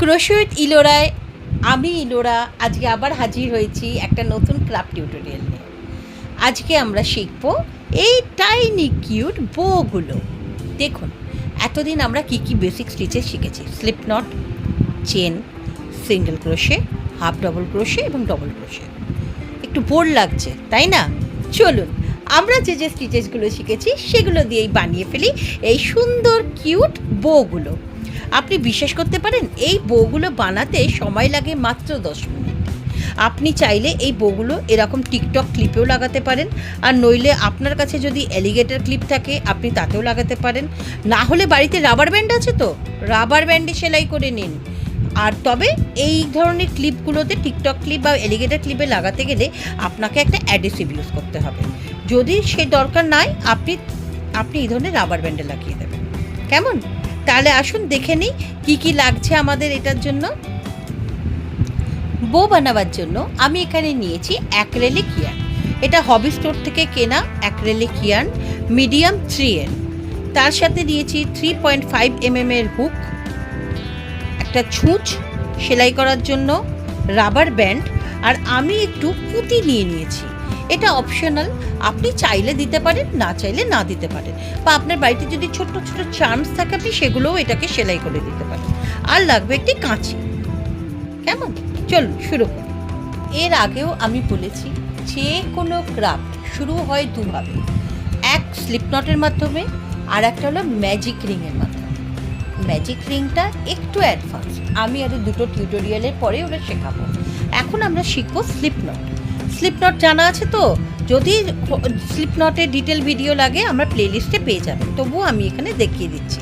ক্রোশো with ইলোরায় আমি ইলোরা আজকে আবার হাজির হয়েছি একটা নতুন ক্রাফট টিউটোরিয়াল নিয়ে। আজকে আমরা শিখব এই টাইনি কিউট বোগুলো। দেখুন, এতদিন আমরা কি কি বেসিক স্টিচেস শিখেছি: slip knot, chain, single crochet, half double crochet এবং ডবল ক্রোশে। একটু বোর লাগছে তাই না? চলুন আমরা যে যে স্টিচেসগুলো শিখেছি সেগুলো দিয়েই বানিয়ে ফেলি এই সুন্দর কিউট বোগুলো। আপনি বিশ্বাস করতে পারেন, এই বোগুলো বানাতে সময় লাগে মাত্র 10 মিনিট। আপনি চাইলে এই বোগুলো এরকম টিকটক ক্লিপেও লাগাতে পারেন, আর নইলে আপনার কাছে যদি অ্যালিগেটর ক্লিপ থাকে আপনি তাতেও লাগাতে পারেন। না হলে বাড়িতে রাবার ব্যান্ড আছে তো, রাবার ব্যান্ডে সেলাই করে নিন। আর তবে এই ধরনের ক্লিপগুলোতে, টিকটক ক্লিপ বা অ্যালিগেটর ক্লিপে লাগাতে গেলে আপনাকে একটা অ্যাডহেসিভ ইউজ করতে হবে। যদি সে দরকার নাই, আপনি এই ধরনের রাবার ব্যান্ডে লাগিয়ে দেবেন। কেমন? তাহলে আসুন দেখে নিই কী কী লাগছে আমাদের এটার জন্য। বো বানাবার জন্য আমি এখানে নিয়েছি অ্যাক্রেলিক ইয়ার্ন। এটা হবি স্টোর থেকে কেনা অ্যাক্রেলিক ইয়ার্ন, মিডিয়াম 3N। তার সাথে নিয়েছি 3.5 mm এর হুক, একটা ছুঁচ সেলাই করার জন্য, রাবার ব্যান্ড, আর আমি একটু পুঁতি নিয়ে নিয়েছি। এটা অপশনাল, আপনি চাইলে দিতে পারেন, না চাইলে না দিতে পারেন, বা আপনার বাড়িতে যদি ছোট ছোট চার্মস থাকে আপনি সেগুলোও এটাকে সেলাই করে দিতে পারেন। আর লাগবে একটি কাঁচি। কেমন? চলুন শুরু করি। এর আগেও আমি বলেছি, যে কোনো ক্রাফট শুরু হয় দুভাবে, এক স্লিপ নটের মাধ্যমে, আর একটা হলো ম্যাজিক রিংয়ের মাধ্যমে। ম্যাজিক রিংটা একটু অ্যাডভান্স, আমি আরও দুটো টিউটোরিয়ালের পরে ওটা শেখাবো। এখন আমরা শিখবো স্লিপ নট। স্লিপ নট জানা আছে তো? যদি স্লিপ নটের ডিটেল ভিডিও লাগে আমরা প্লেলিস্টে পেয়ে যাবেন, তবুও আমি এখানে দেখিয়ে দিচ্ছি।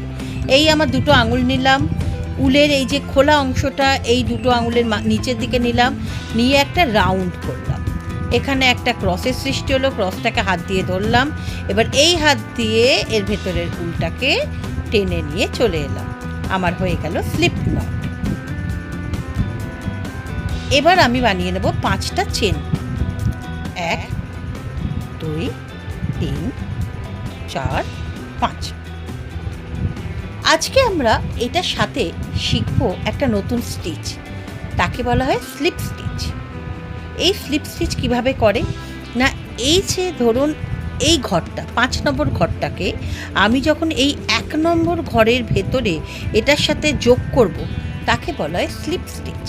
এই আমার দুটো আঙুল নিলাম, উলের এই যে খোলা অংশটা এই দুটো আঙুলের নিচের দিকে নিলাম, নিয়ে একটা রাউন্ড করলাম। এখানে একটা ক্রসের সৃষ্টি হলো, ক্রসটাকে হাত দিয়ে ধরলাম। এবার এই হাত দিয়ে এর ভেতরের উলটাকে টেনে নিয়ে চলে এলাম। আমার হয়ে গেল স্লিপ নট। এবার আমি বানিয়ে নেব 5টা চেন। 1 2 3 4 5। আজকে আমরা এটার সাথে শিখব একটা নতুন স্টিচ, তাকে বলা হয় স্লিপ স্টিচ। এই স্লিপ স্টিচ কিভাবে করে না, এই যে ধরুন এই ঘরটা 5 নম্বর ঘরটাকে আমি যখন এই 1 নম্বর ঘরের ভেতরে এটার সাথে যোগ করব, তাকে বলা হয় স্লিপ স্টিচ।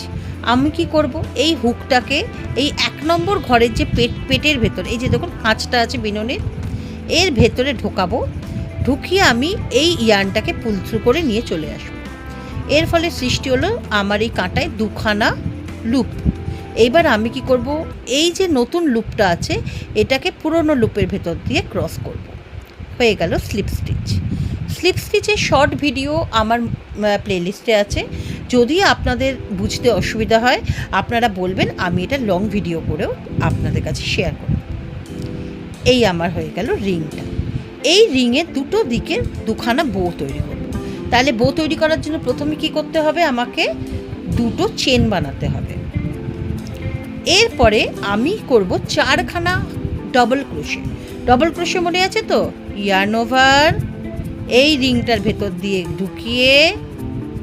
আমি কি করব, এই হুকটাকে এই 1 নম্বর ঘরের যে পেটের ভেতরে, এই যে দেখুন কাঁচটা আছে বিনুনের, এর ভেতরে ঢোকাবো। ঢুকিয়ে আমি এই ইয়ার্নটাকে পুল থ্রু করে নিয়ে চলে আসবো। এর ফলে সৃষ্টি হলো আমার এই কাঁটায় 2খানা লুপ। এইবার আমি কি করব, এই যে নতুন লুপটা আছে এটাকে পুরনো লুপের ভেতর দিয়ে ক্রস করব। হয়ে গেল স্লিপ স্টিচ। স্লিপ স্টিচের শর্ট ভিডিও আমার প্লেলিস্টে আছে। যদি আপনাদের বুঝতে অসুবিধা হয় আপনারা বলবেন, আমি এটা লং ভিডিও করেও আপনাদের কাছে শেয়ার করব। এই আমার হয়ে গেল রিংটা। এই রিংয়ের দুটো দিকে 2খানা বো তৈরি করব। তাহলে বো তৈরি করার জন্য প্রথমে কি করতে হবে, আমাকে 2টো চেন বানাতে হবে। এরপরে আমি করব 4খানা ডবল ক্রোশে। ডবল ক্রোশে মনে আছে তো? ইয়ার্ন ওভার, এই রিংটার ভেতর দিয়ে ঢুকিয়ে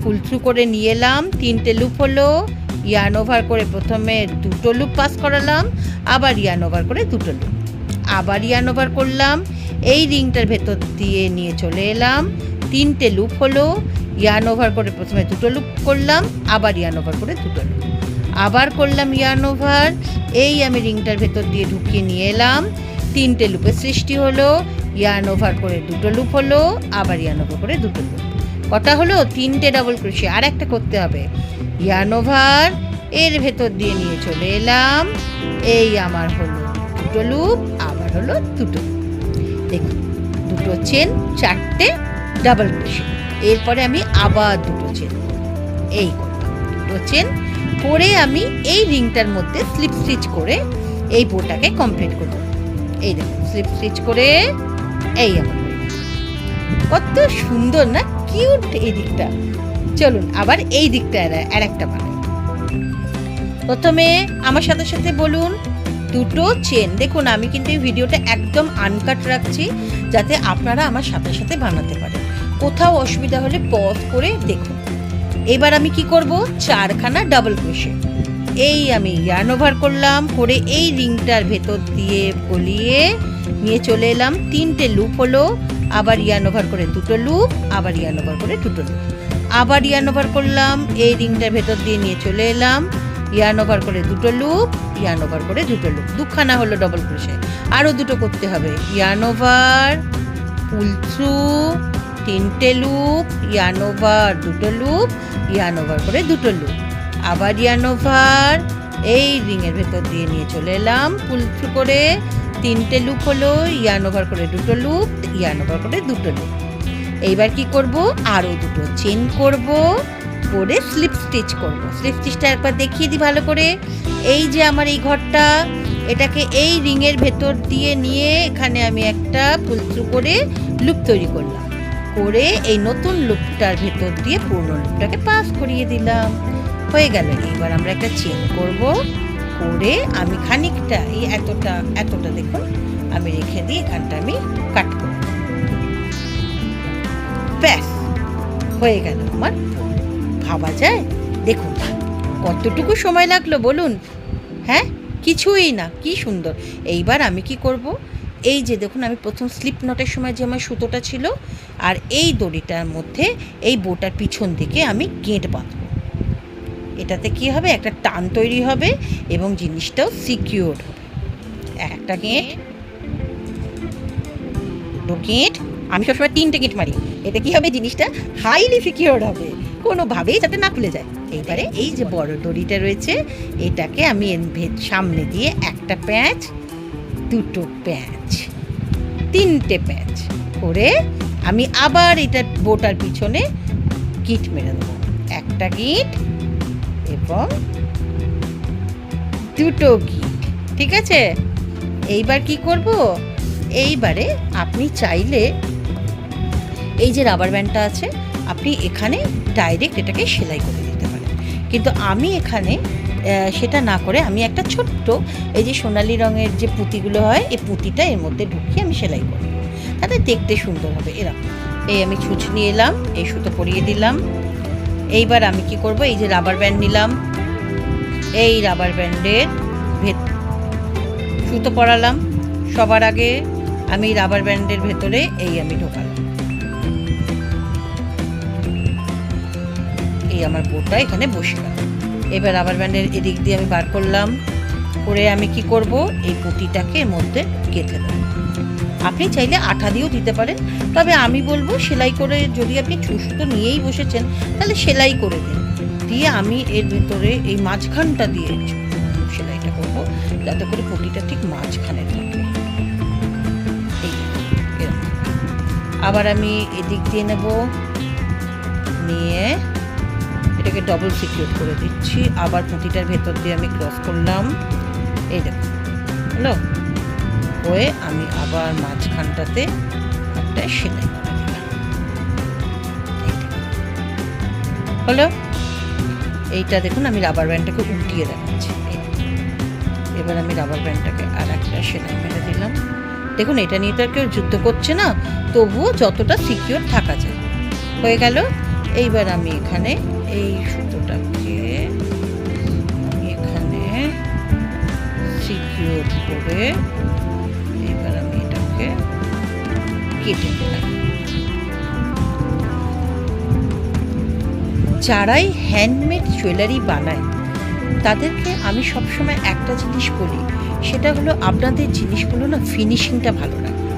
পুল থ্রু করে নিয়ে এলাম, 3টে লুপ হলো। ইয়ার্ন ওভার করে প্রথমে 2টো লুপ পাস করালাম, আবার ইয়ার্ন ওভার করে 2টো লুপ, আবার ইয়ার্ন ওভার করলাম, এই রিংটার ভেতর দিয়ে নিয়ে চলে এলাম, 3টে লুপ হলো। ইয়ার্ন ওভার করে প্রথমে 2টো লুপ করলাম, আবার ইয়ার্ন ওভার করে 2টো লুপ, আবার করলাম ইয়ার্ন ওভার, এই আমি রিংটার ভেতর দিয়ে ঢুকিয়ে নিয়ে এলাম, 3টে লুপের সৃষ্টি হলো। ইয়ার্ন ওভার করে 2টো লুপ হলো, আবার ইয়ার্ন ওভার করে 2টো লুপ। কটা হলো? 3টে ডবল ক্রোশে। আর একটা করতে হবে, ইয়ার্ন ওভার, এর ভেতর দিয়ে নিয়ে চলে এলাম, এই আমার হলো 2টো লুপ, আবার হলো 2টো লুপ। দেখুন, 2টো চেন, 4টে ডাবল ক্রোশে। এরপরে আমি আবার 2টো চেন, এই করলাম 2টো চেন করে আমি এই রিংটার মধ্যে স্লিপ স্টিচ করে এই বোটাকে কমপ্লিট করব। এই দেখুন স্লিপ স্টিচ করে এই আমার কত সুন্দর না, কিউট এই দিকটা। চলুন আবার এই দিকটা আর একটা বানাই। প্রথমে আমার সাথে সাথে বলুন, 2টো চেন। দেখুন আমি কিন্তু এই ভিডিওটা একদম আনকাট রাখছি যাতে আপনারা আমার সাথে সাথে বানাতে পারেন। কোথাও অসুবিধা হলে পজ করে দেখুন। এবার আমি কি করব, 4খানা ডাবল ক্রোশে। এই আমি ইয়ার্ন ওভার করলাম, করে এই রিংটার ভেতর দিয়ে গলিয়ে নিয়ে চলে এলাম। 3টে লুপ হলো, আবার ইয়ার্ন ওভার করে 2টো লুপ, আবার ইয়ার্ন ওভার করে 2টো লুপ, আবার ইয়ার্ন ওভার করলাম, এই রিংটার ভেতর দিয়ে নিয়ে চলে এলাম, ইয়ার্ন ওভার করে 2টো লুপ, ইয়ার্ন ওভার করে 2টো লুপ, 2খানা হলো ডবল ক্রোশে। আরও 2টো করতে হবে, ইয়ার্ন ওভার, পুল থ্রু, 3টে লুপ, ইয়ার্ন ওভার 2টো লুপ, ইয়ার্ন ওভার করে 2টো লুপ, আবার ইয়ার্ন ওভার, এই রিংয়ের ভেতর দিয়ে নিয়ে চলে এলাম, পুল থ্রু করে 3টে লুপ হলো, ইয়ার্ন ওভার করে 2টো লুপ, ইয়ার্ন ওভার করে 2টো লুপ। এইবার কি করব, আরও 2টো চেন করব, করে স্লিপ স্টিচ করব। স্লিপ স্টিচটা একবার দেখিয়ে দিই ভালো করে। এই যে আমার এই ঘরটা, এটাকে এই রিংয়ের ভেতর দিয়ে নিয়ে এখানে আমি একটা পুল থ্রু করে লুপ তৈরি করলাম, করে এই নতুন লুপটার ভেতর দিয়ে পুরনো লুপটাকে পাস করিয়ে দিলাম, হয়ে গেল। এবার আমরা একটা চেন করব, করে আমি খানিকটা এই এতটা দেখুন আমি রেখে দিই, এখানটা আমি কাট করব, ব্যাস হয়ে গেল আমার। ভাবা যায়? দেখুন কতটুকু সময় লাগলো বলুন, হ্যাঁ কিছুই না, কি সুন্দর। এইবার আমি কি করব, এই যে দেখুন আমি প্রথম স্লিপ নটের সময় যে আমার সুতোটা ছিল, আর এই দড়িটার মধ্যে এই বোটার পিছন দিকে আমি গেঁট বাঁধব। এটাতে কি হবে, একটা টান তৈরি হবে এবং জিনিসটাও সিকিউর হবে। একটা গেঁট, দুটো গেঁট, আমি সবসময় 3টে গেঁট মারি, এটা কি হবে, জিনিসটা হাইলি সিকিউর হবে, কোনোভাবেই যাতে না খুলে যায়। এইবারে এই যে বড় দড়িটা রয়েছে, এটাকে আমি সামনে দিয়ে একটা প্যাঁচ, 2টো প্যাঁচ, 3টে প্যাঁচ করে আমি আবার এটা বোটার পিছনে গিট মেরে দেবো, একটা গিট এবং 2টো গিট। ঠিক আছে, এইবার কি করব, এইবারে আপনি চাইলে এই যে রাবার ব্যান্ডটা আছে, আপনি এখানে ডাইরেক্ট এটাকে সেলাই করে দিতে পারেন, কিন্তু আমি এখানে সেটা না করে আমি একটা ছোট্ট এই যে সোনালি রঙের যে পুঁতিগুলো হয়, এই পুঁতিটা এর মধ্যে ঢুকিয়ে আমি সেলাই করব, তাতে দেখতে সুন্দর হবে। এরকম এই আমি ছুঁচ নিয়ে এলাম, এই সুতো পরিয়ে দিলাম। এইবার আমি কি করব, এই যে রাবার ব্যান্ড নিলাম, এই রাবার ব্যান্ডের সুতো পরালাম, সবার আগে আমি রাবার ব্যান্ডের ভেতরে এই আমি ঢোকালাম, এই আমার বোটটা এখানে বসে গেল। এবার রাবার ব্যান্ডের এদিক দিয়ে আমি বার করলাম, করে আমি কি করব, এই পুঁতিটাকে এর মধ্যে গেঁথে দেব। আপনি চাইলে আঠা দিয়েও দিতে পারেন, তবে আমি বলবো সেলাই করে, যদি আপনি সুতো নিয়েই বসেছেন তাহলে সেলাই করে দিন, দিয়ে আমি এর ভেতরে এই মাঝখানটা দিয়ে সেলাইটা করব, যাতে করে পুঁতিটা ঠিক মাঝখানে থাকে। আবার আমি এদিক দিয়ে নেব, নিয়ে এটাকে ডবল সিকিউর করে দিচ্ছি, আবার পুঁতিটার ভেতর দিয়ে আমি ক্রস করলাম, এই দেখো হলো, হয়ে আমি আবার মাঝখানটাতে একটা সেলাই করে দিলাম, হলো। এইটা দেখুন আমি রাবার ব্যান্ডটাকে উল্টিয়ে দেখাচ্ছি, এবার আমি রাবার ব্যান্ডটাকে আর একটা সেলাই মেরে দিলাম। দেখুন এটা নিয়ে তো আর কেউ যুদ্ধ করছে না, তবুও যতটা সিকিউর থাকা যায়, হয়ে গেল। এইবার আমি এখানে এই সুতোটাকে আমি এখানে সিকিউর করে এবার আমি এটাকে কেটে দিলাম। যারাই হ্যান্ডমেড জুয়েলারি বানায় তাদেরকে আমি সবসময় একটা জিনিস বলি, সেটা হলো আপনাদের জিনিসগুলো না ফিনিশিংটা ভালো রাখবে।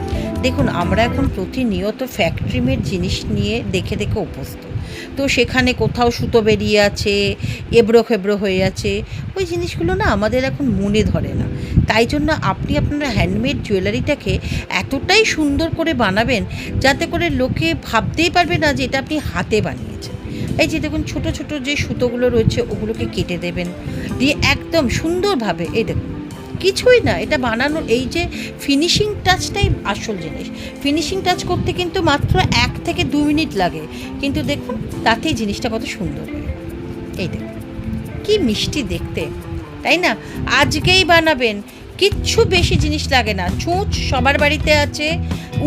দেখুন আমরা এখন প্রতিনিয়ত ফ্যাক্টরি মেড জিনিস নিয়ে দেখে দেখে অভ্যস্ত, তো সেখানে কোথাও সুতো বেরিয়ে আছে, এবড়ো খেবড়ো হয়ে আছে, ওই জিনিসগুলো না আমাদের এখন মনে ধরে না। তাই জন্য আপনি আপনার হ্যান্ডমেড জুয়েলারিটাকে এতটাই সুন্দর করে বানাবেন যাতে করে লোকে ভাবতেই পারবে না যে এটা আপনি হাতে বানিয়েছেন। এই যে দেখুন ছোটো ছোটো যে সুতোগুলো রয়েছে ওগুলোকে কেটে দেবেন, দিয়ে একদম সুন্দরভাবে, এই দেখুন কিছুই না, এটা বানানোর এই যে ফিনিশিং টাচটাই আসল জিনিস। ফিনিশিং টাচ করতে কিন্তু মাত্র 1 থেকে 2 মিনিট লাগে, কিন্তু দেখুন তাতেই জিনিসটা কত সুন্দর। এই দেখুন কি মিষ্টি দেখতে, তাই না? আজকেই বানাবেন, কিচ্ছু বেশি জিনিস লাগে না। ছুঁচ সবার বাড়িতে আছে,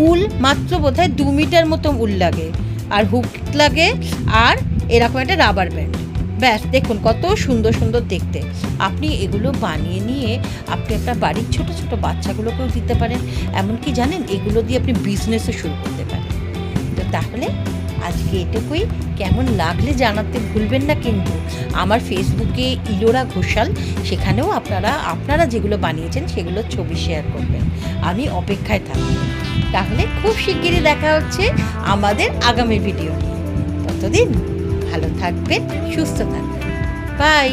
উল মাত্র বোধহয় 2 মিটার মতো উল লাগে, আর হুক লাগে, আর এরকম একটা রাবার ব্যান্ড। ব্যাস দেখুন কত সুন্দর সুন্দর দেখতে। আপনি এগুলো বানিয়ে নিয়ে আপনি আপনার বাড়ির ছোট ছোট বাচ্চাগুলোকেও দিতে পারেন। এমনকি জানেন এগুলো দিয়ে আপনি বিজনেসও শুরু করতে পারেন। তো তাহলে আজকে এটুকুই। কেমন লাগলে জানাতে ভুলবেন না কিন্তু। আমার ফেসবুকে ইলোরা ঘোষাল, সেখানেও আপনারা যেগুলো বানিয়েছেন সেগুলোর ছবি শেয়ার করবেন। আমি অপেক্ষায় থাকব। তাহলে খুব শিগগিরই দেখা হচ্ছে আমাদের আগামী ভিডিও নিয়ে। ততদিন ভালো থাকবেন, সুস্থ থাকবেন। বাই।